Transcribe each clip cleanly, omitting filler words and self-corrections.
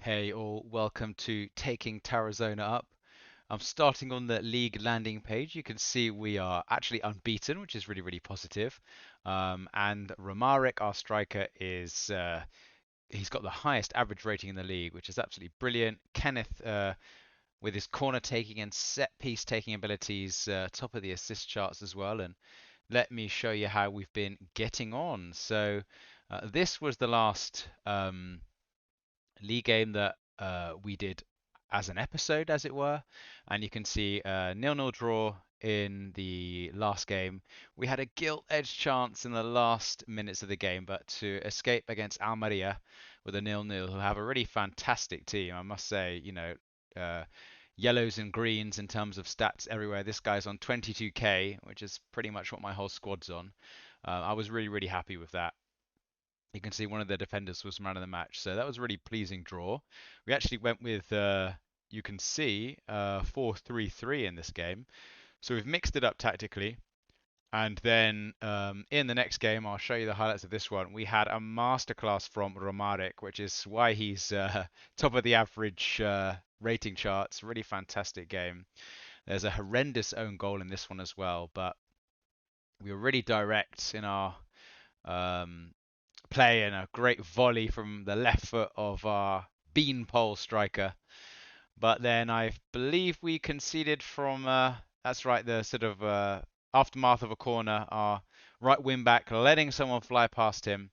Hey all, welcome to Taking Tarazona Up. I'm starting on the league landing page. You can see we are actually unbeaten, which is really positive. And Romaric, our striker, is he's got the highest average rating in the league, which is absolutely brilliant. Kenneth, with his corner taking and set piece taking abilities, top of the assist charts as well. And let me show you how we've been getting on. So this was the last league game that we did as an episode, as it were. And you can see a 0-0 draw in the last game. We had a gilt-edged chance in the last minutes of the game, but to escape against Almeria with a 0-0, who have a really fantastic team, I must say, uh, yellows and greens in terms of stats everywhere. This guy's on 22k, which is pretty much what my whole squad's on. I was really happy with that. You can see one of the defenders was man of the match, so that was a really pleasing draw. We actually went with, you can see, 4-3-3 in this game. So we've mixed it up tactically. And then in the next game, I'll show you the highlights of this one. We had a masterclass from Romaric, which is why he's top of the average rating charts. Really fantastic game. There's a horrendous own goal in this one as well, but we were really direct in our um, play and a great volley from the left foot of our beanpole striker. But then I believe we conceded from, that's right, the sort of aftermath of a corner, our right wing back letting someone fly past him.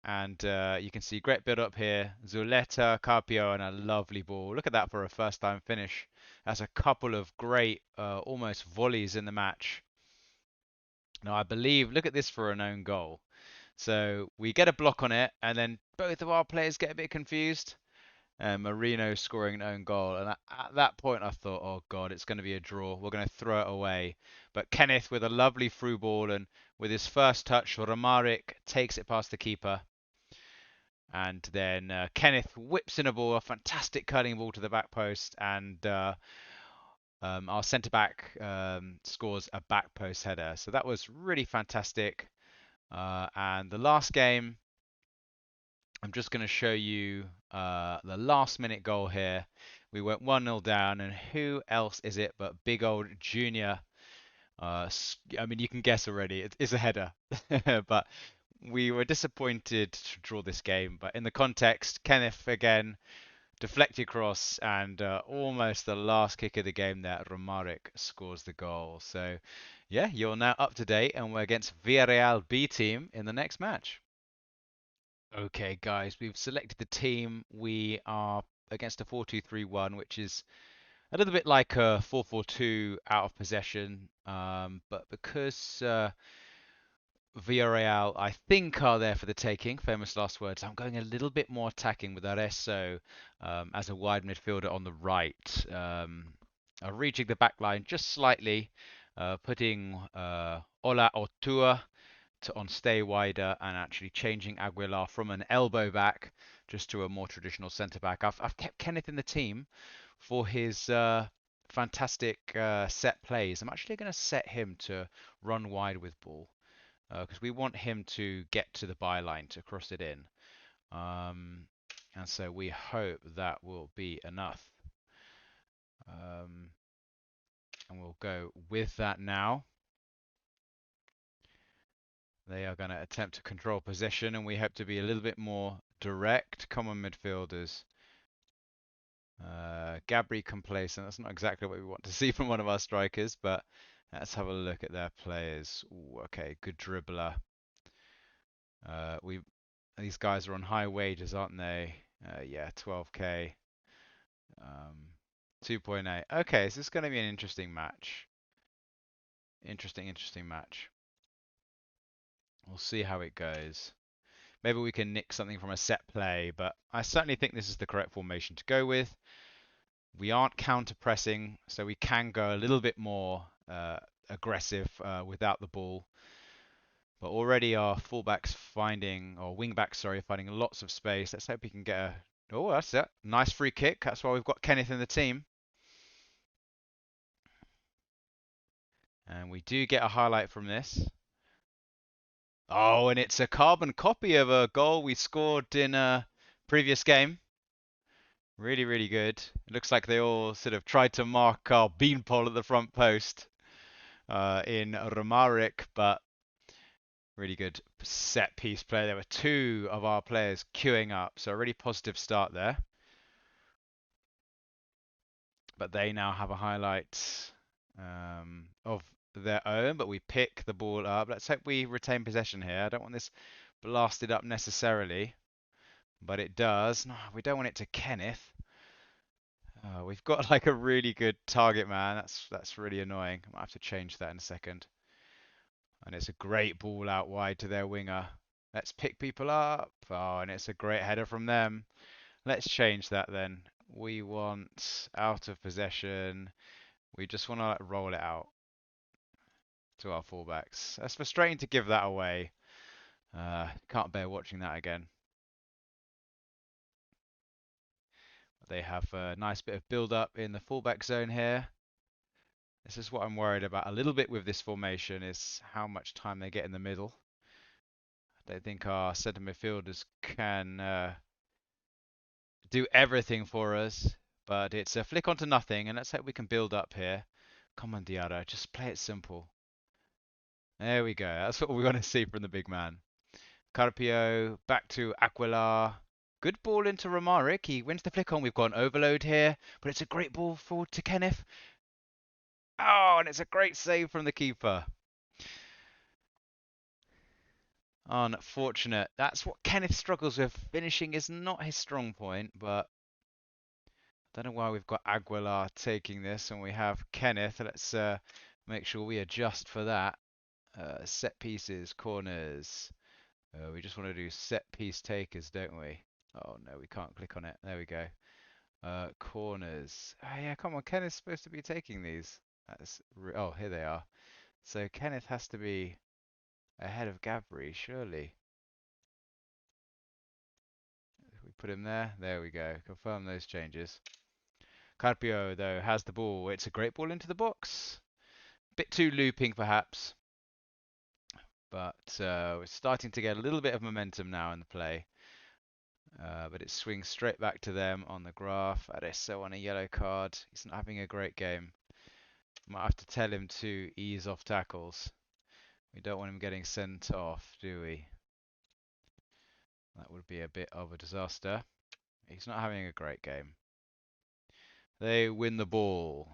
And you can see great build up here. Zuleta, Carpio, and a lovely ball. Look at that for a first time finish. That's a couple of great, almost volleys in the match. Now, I believe, look at this for an own goal. So we get a block on it, and then both of our players get a bit confused. Marino scoring an own goal, and at that point I thought, oh god, it's going to be a draw. We're going to throw it away. But Kenneth with a lovely through ball, and with his first touch, Romaric takes it past the keeper, and then Kenneth whips in a ball, a fantastic curling ball to the back post, and our centre back scores a back post header. So that was really fantastic. And the last game, I'm just going to show you the last minute goal here. We went 1-0 down, and who else is it but big old Junior? I mean, you can guess already. It's a header. But we were disappointed to draw this game. But in the context, Kenneth again, deflected cross, and almost the last kick of the game there, Romaric scores the goal. So, yeah, you're now up to date, and we're against Villarreal B team in the next match. Okay, guys, we've selected the team. We are against a 4-2-3-1, which is a little bit like a 4-4-2 out of possession. But because Villarreal, I think, are there for the taking, famous last words, I'm going a little bit more attacking with Areso as a wide midfielder on the right. Reaching the back line just slightly, putting Ola Otua on stay wider and actually changing Aguilar from an elbow back just to a more traditional centre back. I've kept Kenneth in the team for his fantastic set plays. I'm actually going to set him to run wide with ball because we want him to get to the byline to cross it in. And so we hope that will be enough. Um, and we'll go with that now. They are going to attempt to control possession, and we hope to be a little bit more direct. Common midfielders. Gabri complacent. That's not exactly what we want to see from one of our strikers, but let's have a look at their players. Ooh, okay, good dribbler. We These guys are on high wages, aren't they? Yeah, 12k. 2.8. Okay, so this is going to be an interesting match. Interesting match. We'll see how it goes. Maybe we can nick something from a set play, but I certainly think this is the correct formation to go with. We aren't counter pressing, so we can go a little bit more aggressive without the ball. But already our fullbacks finding, or wingbacks, sorry, finding lots of space. Let's hope we can get a. Oh, that's it. Nice free kick. That's why we've got Kenneth in the team. And we do get a highlight from this. Oh, and it's a carbon copy of a goal we scored in Previous game, really, really good. It looks like they all sort of tried to mark our beanpole at the front post in Romaric, but really good set piece play. There were two of our players queuing up, so a really positive start there. But they now have a highlight of their own, but we pick the ball up. Let's hope we retain possession here. I don't want this blasted up necessarily, but it does. No, we don't want it to Kenneth. We've got like a really good target man. That's really annoying. I might have to change that in a second. And it's a great ball out wide to their winger. Let's pick people up. Oh, and it's a great header from them. Let's change that then. We want out of possession. We just want to like, roll it out to our fullbacks. That's frustrating to give that away. Can't bear watching that again. They have a nice bit of build-up in the fullback zone here. This is what I'm worried about a little bit with this formation is how much time they get in the middle. I don't think our centre midfielders can do everything for us, but it's a flick onto nothing, and let's hope we can build up here. Come on, Diarra, just play it simple. There we go. That's what we want to see from the big man. Carpio, back to Aguilar. Good ball into Romaric. He wins the flick on. We've got an overload here, but it's a great ball forward to Kenneth. Oh, and it's a great save from the keeper. Unfortunate. That's what Kenneth struggles with. Finishing is not his strong point, but I don't know why we've got Aguilar taking this and we have Kenneth. Let's make sure we adjust for that. Set pieces, corners. We just want to do set piece takers, don't we? Oh no, we can't click on it. There we go. Corners. Oh yeah, come on. Kenneth's supposed to be taking these. Oh, here they are. So Kenneth has to be ahead of Gabri, surely. If we put him there, there we go. Confirm those changes. Carpio, though, has the ball. It's a great ball into the box. Bit too looping, perhaps. But we're starting to get a little bit of momentum now in the play. But it swings straight back to them on the graph. Adesso on a yellow card. He's not having a great game. Might have to tell him to ease off tackles. We don't want him getting sent off, do we? That would be a bit of a disaster. He's not having a great game. They win the ball.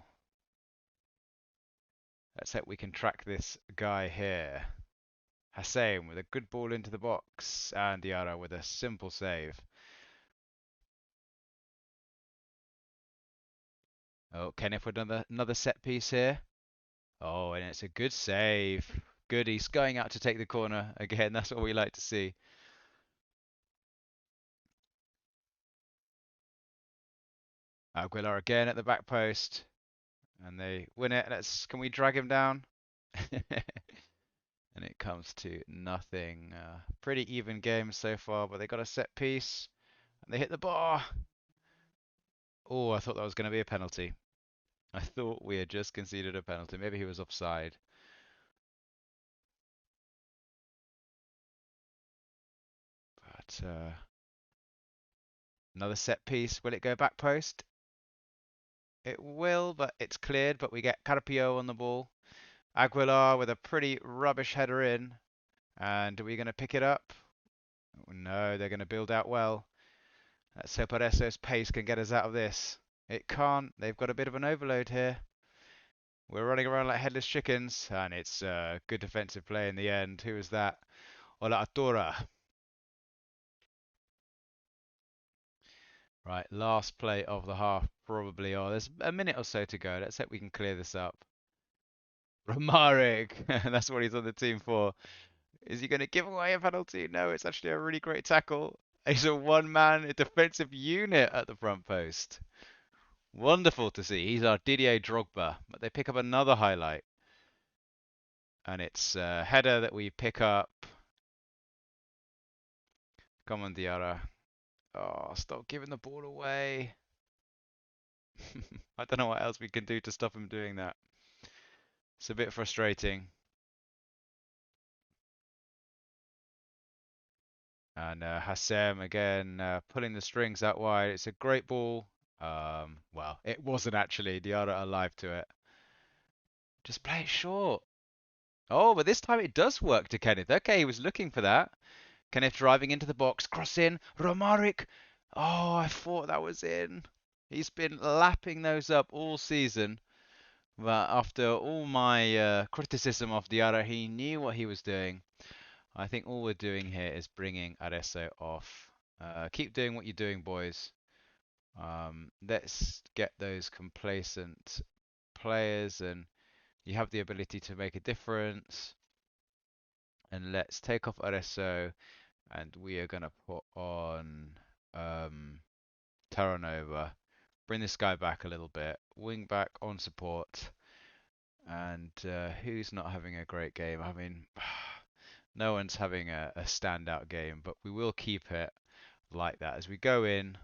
Let's hope we can track this guy here. Hussein with a good ball into the box. And Diarra with a simple save. Oh, Kenneth with another set piece here. Oh, and it's a good save. Good, he's going out to take the corner again. That's what we like to see. Aguilar again at the back post. And they win it. Can we drag him down? And it comes to nothing. Pretty even game so far, but they got a set piece. And they hit the bar. Oh, I thought that was going to be a penalty. I thought we had just conceded a penalty. Maybe he was offside. But another set piece. Will it go back post? It will, but it's cleared. But we get Carpio on the ball. Aguilar with a pretty rubbish header in. And are we going to pick it up? No, they're going to build out well. Let's hope Aresso's pace can get us out of this. It can't. They've got a bit of an overload here. We're running around like headless chickens. And it's good defensive play in the end. Who is that? Ola Atura. Right, last play of the half, probably. Oh, there's a minute or so to go. Let's hope we can clear this up. Romaric, that's what he's on the team for. Is he going to give away a penalty? No, it's actually a really great tackle. He's a one-man defensive unit at the front post. Wonderful to see. He's our Didier Drogba. But they pick up another highlight. And it's a header that we pick up. Come on, Diarra. Oh, stop giving the ball away. I don't know what else we can do to stop him doing that. It's a bit frustrating. And Hassem again pulling the strings out wide. It's a great ball. Well, it wasn't actually. Diarra alive to it. Just play it short. Oh, but this time it does work to Kenneth. Okay, he was looking for that. Kenneth driving into the box, cross in. Romaric. Oh, I thought that was in. He's been lapping those up all season. But after all my criticism of Diarra, he knew what he was doing. I think all we're doing here is bringing Areso off. Keep doing what you're doing, boys. Let's get those complacent players, and you have the ability to make a difference. And let's take off Areso, and we are going to put on um, Taranova. Bring this guy back a little bit. Wing back on support. And who's not having a great game? I mean, no one's having a standout game, but we will keep it like that as we go in.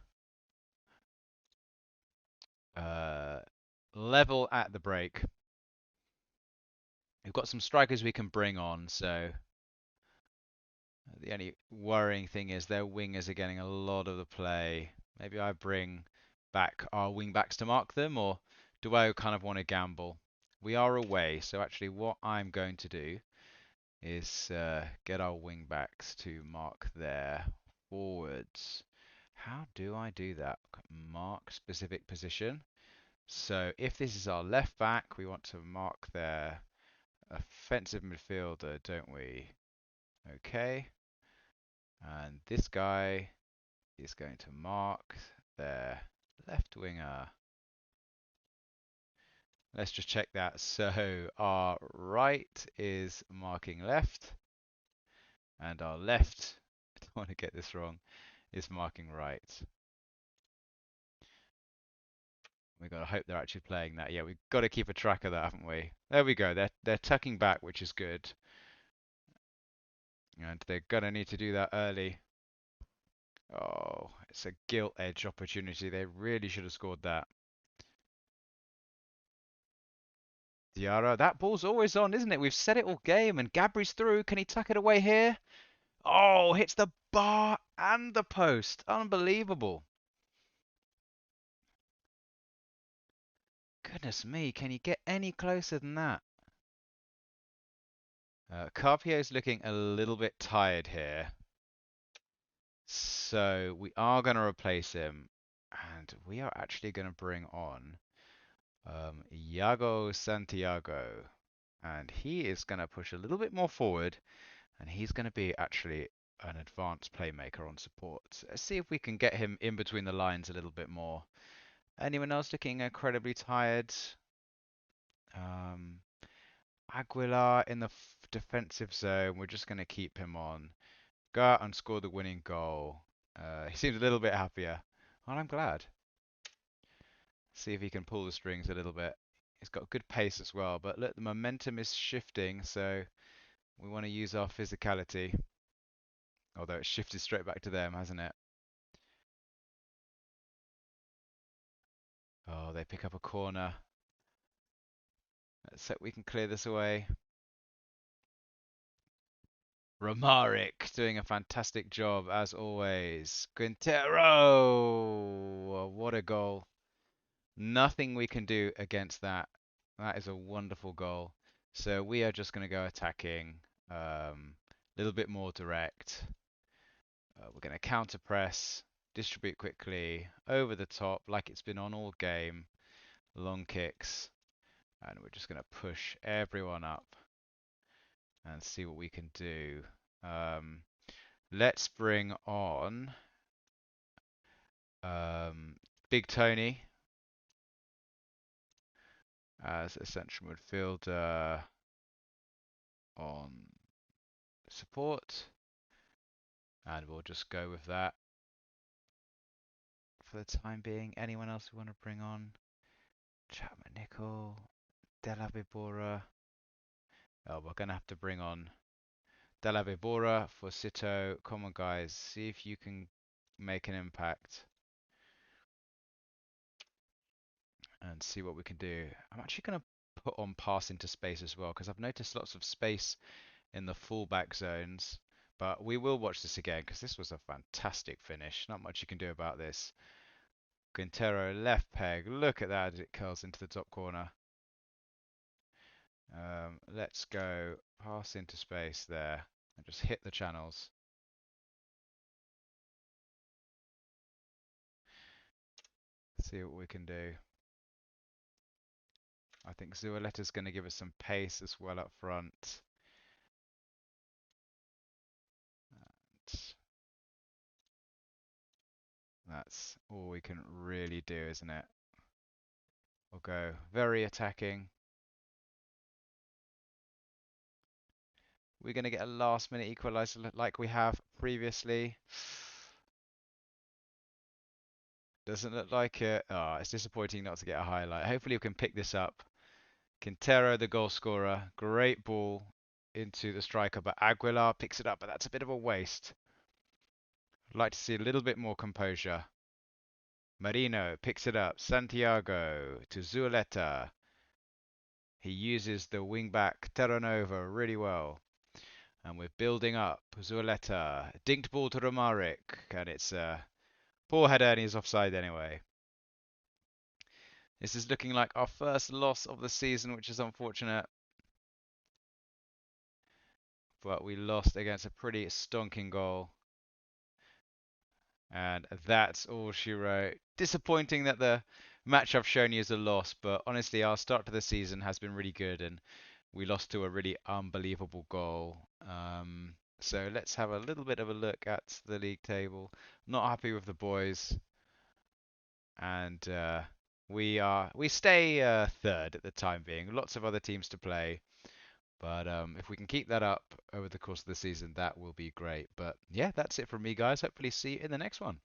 Uh, level at the break. We've got some strikers we can bring on, so the only worrying thing is their wingers are getting a lot of the play. Maybe I bring back our wing backs to mark them, or do I kind of want to gamble? We are away, so actually what I'm going to do is get our wing backs to mark their forwards. How do I do that? Mark specific position. So if this is our left back, we want to mark their offensive midfielder, don't we? Okay. And this guy is going to mark their left winger. Let's just check that. So our right is marking left, and our left, I don't want to get this wrong, is marking right. We've got to hope they're actually playing that. Yeah, we've got to keep a track of that, haven't we? There we go. They're tucking back, which is good. And they're going to need to do that early. Oh, it's a gilt edge opportunity. They really should have scored that. Diarra, that ball's always on, isn't it? We've said it all game, and Gabri's through. Can he tuck it away here? Oh, hits the bar and the post. Unbelievable. Goodness me, can you get any closer than that? Carpio's looking a little bit tired here. So we are going to replace him, and we are actually going to bring on Iago Santiago. And he is going to push a little bit more forward, and he's going to be actually an advanced playmaker on support. So let's see if we can get him in between the lines a little bit more. Anyone else looking incredibly tired? Um, Aguilar in the defensive zone. We're just going to keep him on. Go out and score the winning goal. He seems a little bit happier. Well, I'm glad. See if he can pull the strings a little bit. He's got good pace as well, but look, the momentum is shifting, so we want to use our physicality. Although it's shifted straight back to them, hasn't it? Oh, they pick up a corner. Let's hope we can clear this away. Romaric doing a fantastic job as always. Quintero! What a goal. Nothing we can do against that. That is a wonderful goal. So we are just going to go attacking. A little bit more direct. We're going to counter press, distribute quickly, over the top like it's been on all game. Long kicks. And we're just going to push everyone up and see what we can do. Let's bring on Big Tony as a central midfielder on support. And we'll just go with that for the time being. Anyone else we want to bring on? Chapman Nickel, Della Vibora. Oh, we're going to have to bring on Della Vibora for Sito. Come on, guys. See if you can make an impact. And see what we can do. I'm actually going to put on pass into space as well because I've noticed lots of space in the fullback zones, But we will watch this again because this was a fantastic finish. Not much you can do about this. Quintero left peg. Look at that as it curls into the top corner. Let's go pass into space there and just hit the channels. See what we can do. I think Zualetta's going to give us some pace as well up front. And that's all we can really do, isn't it? We'll go very attacking. We're going to get a last minute equaliser like we have previously. Doesn't look like it. Oh, it's disappointing not to get a highlight. Hopefully we can pick this up. Quintero, the goal scorer. Great ball into the striker, but Aguilar picks it up, but that's a bit of a waste. I'd like to see a little bit more composure. Marino picks it up. Santiago to Zualeta. He uses the wing-back Terranova really well. And we're building up. Zualeta. Dinked ball to Romaric. And it's a poor header and he's offside anyway. This is looking like our first loss of the season, which is unfortunate. But we lost against a pretty stonking goal. And that's all she wrote. Disappointing that the match I've shown you is a loss, but honestly, our start to the season has been really good, and we lost to a really unbelievable goal. So let's have a little bit of a look at the league table. Not happy with the boys, and we stay third at the time being. Lots of other teams to play. But if we can keep that up over the course of the season, that will be great. But yeah, that's it from me, guys. Hopefully see you in the next one.